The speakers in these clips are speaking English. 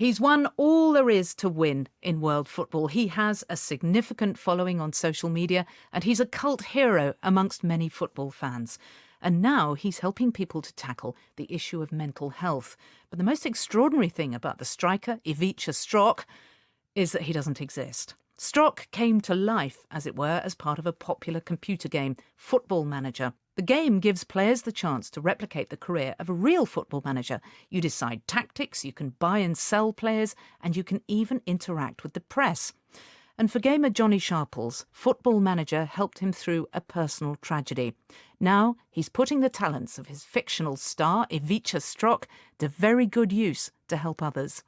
He's won all there is to win in world football. He has a significant following on social media and he's a cult hero amongst many football fans. And now he's helping people to tackle the issue of mental health. But the most extraordinary thing about the striker, Ivica Strok, is that he doesn't exist. Strok came to life, as it were, as part of a popular computer game, Football Manager. The game gives players the chance to replicate the career of a real football manager. You decide tactics, you can buy and sell players, and you can even interact with the press. And for gamer Jonny Sharples, Football Manager helped him through a personal tragedy. Now he's putting the talents of his fictional star, Ivica Strok, to very good use to help others.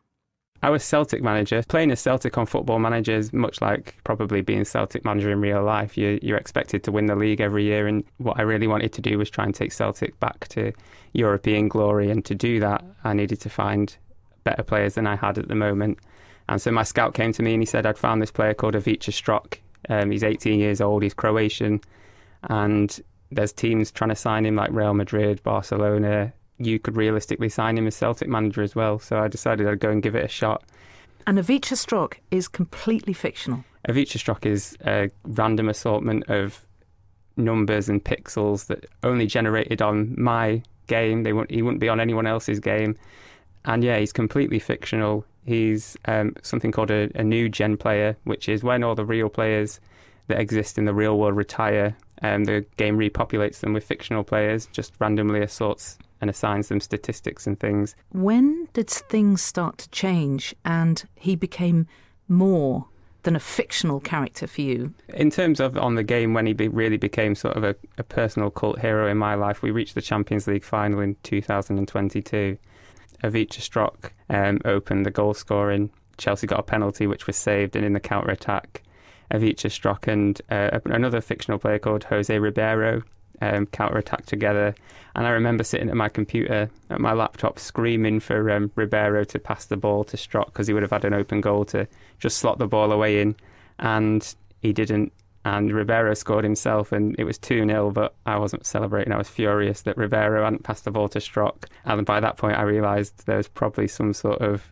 I was Celtic manager. Playing as Celtic on Football Manager is much like probably being Celtic manager in real life. You're expected to win the league every year, and what I really wanted to do was try and take Celtic back to European glory, and to do that I needed to find better players than I had at the moment. And so my scout came to me and he said I'd found this player called Ivica Strok. He's 18 years old, he's Croatian, and there's teams trying to sign him like Real Madrid, Barcelona. You could realistically sign him as Celtic manager as well. So I decided I'd go and give it a shot. And Ivica Strok is completely fictional. Ivica Strok is a random assortment of numbers and pixels that only generated on my game. He wouldn't be on anyone else's game. And yeah, he's completely fictional. He's something called a new gen player, which is when all the real players that exist in the real world retire, the game repopulates them with fictional players, just randomly assorts and assigns them statistics and things. When did things start to change and he became more than a fictional character for you? In terms of on the game, when he really became sort of a personal cult hero in my life, we reached the Champions League final in 2022. Ivica Strok opened the goal scoring. Chelsea got a penalty which was saved, and in the counter-attack, Ivica Strok and another fictional player called Jose Ribeiro counter-attack together. And I remember sitting at my computer, at my laptop, screaming for Ribeiro to pass the ball to Strok because he would have had an open goal to just slot the ball away in. And he didn't. And Ribeiro scored himself, and it was 2-0, but I wasn't celebrating. I was furious that Ribeiro hadn't passed the ball to Strok. And by that point, I realised there was probably some sort of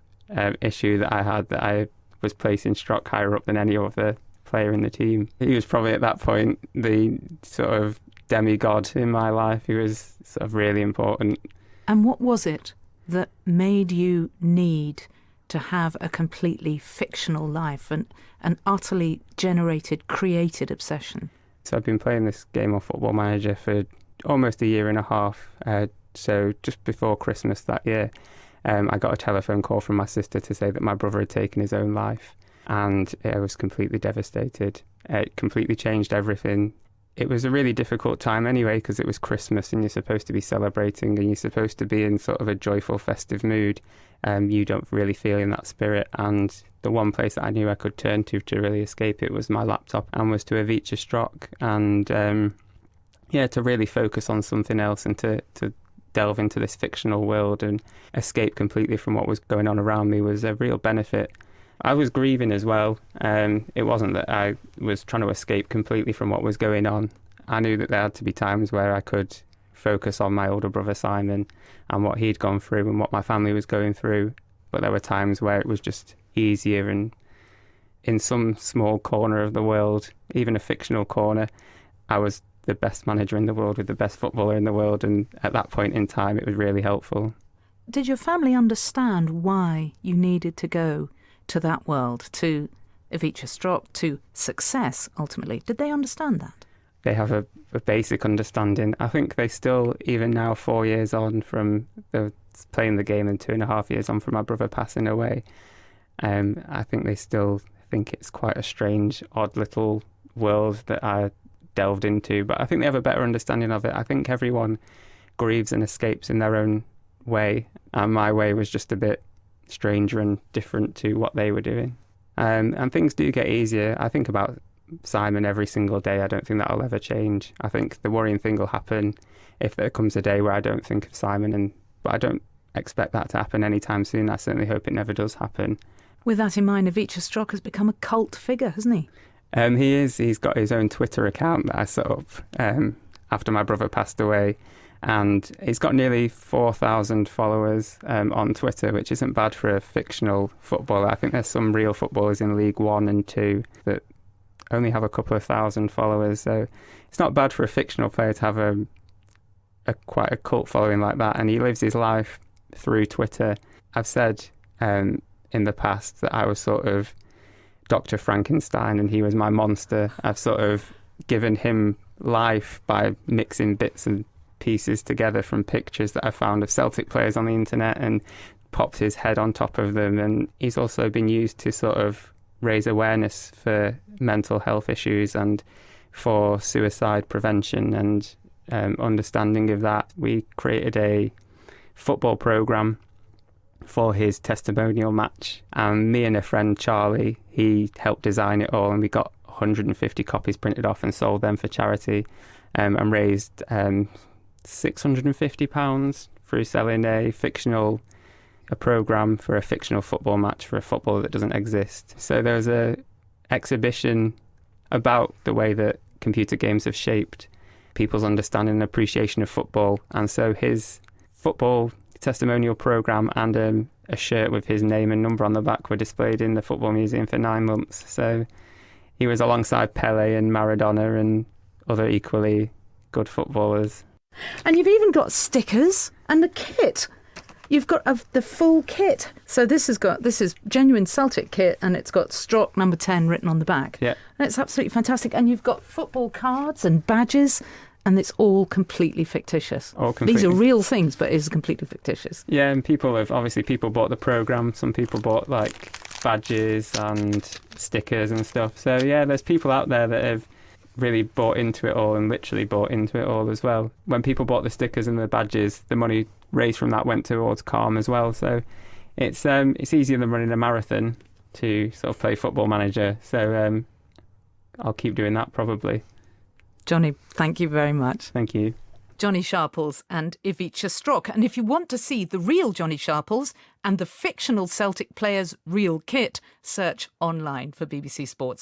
issue that I had, that I was placing Strok higher up than any other player in the team. He was probably at that point the sort of demigod in my life. He was sort of really important. And what was it that made you need to have a completely fictional life, and an utterly created obsession? So I've been playing this game of Football Manager for almost a year and a half. So just before Christmas that year, I got a telephone call from my sister to say that my brother had taken his own life. And I was completely devastated. It completely changed everything. It was a really difficult time anyway, because it was Christmas and you're supposed to be celebrating and you're supposed to be in sort of a joyful, festive mood. You don't really feel in that spirit. And the one place that I knew I could turn to really escape it was my laptop, and was to Ivica Strok. And to really focus on something else and to delve into this fictional world and escape completely from what was going on around me was a real benefit. I was grieving as well. It wasn't that I was trying to escape completely from what was going on. I knew that there had to be times where I could focus on my older brother Simon and what he'd gone through and what my family was going through. But there were times where it was just easier, and in some small corner of the world, even a fictional corner, I was the best manager in the world with the best footballer in the world. And at that point in time, it was really helpful. Did your family understand why you needed to go to that world, to Ivica Strok, to success, ultimately? Did they understand that? They have a basic understanding. I think they still, even now 4 years on from playing the game and 2.5 years on from my brother passing away, I think they still think it's quite a strange, odd little world that I delved into. But I think they have a better understanding of it. I think everyone grieves and escapes in their own way, and my way was just a bit stranger and different to what they were doing. And things do get easier. I think about Simon every single day. I don't think that'll ever change. I think the worrying thing will happen if there comes a day where I don't think of Simon, but I don't expect that to happen anytime soon. I certainly hope it never does happen. With that in mind, Ivica Strok has become a cult figure, hasn't he? He is. He's got his own Twitter account that I set up after my brother passed away. And he's got nearly 4,000 followers on Twitter, which isn't bad for a fictional footballer. I think there's some real footballers in League One and Two that only have a couple of thousand followers. So it's not bad for a fictional player to have a quite a cult following like that. And he lives his life through Twitter. I've said in the past that I was sort of Dr. Frankenstein and he was my monster. I've sort of given him life by mixing bits and pieces together from pictures that I found of Celtic players on the internet and popped his head on top of them. And he's also been used to sort of raise awareness for mental health issues and for suicide prevention and understanding of that. We created a football programme for his testimonial match, and me and a friend, Charlie, he helped design it all, and we got 150 copies printed off and sold them for charity, and raised £650 through selling a programme for a fictional football match for a footballer that doesn't exist. So there was a exhibition about the way that computer games have shaped people's understanding and appreciation of football, and so his football testimonial programme and a shirt with his name and number on the back were displayed in the Football Museum for 9 months. So he was alongside Pele and Maradona and other equally good footballers. And you've even got stickers and the kit. You've got the full kit. So this is genuine Celtic kit, and it's got Strok number 10 written on the back. Yeah. And it's absolutely fantastic. And you've got football cards and badges, and it's all completely fictitious. These are real things, but it's completely fictitious. Yeah, and people bought the programme. Some people bought like badges and stickers and stuff. So yeah, there's people out there that have really bought into it all and literally bought into it all as well. When people bought the stickers and the badges, the money raised from that went towards Calm as well. So it's easier than running a marathon to sort of play Football Manager. So I'll keep doing that probably. Jonny, thank you very much. Thank you. Jonny Sharples and Ivica Strok. And if you want to see the real Jonny Sharples and the fictional Celtic player's real kit, search online for BBC Sportshour.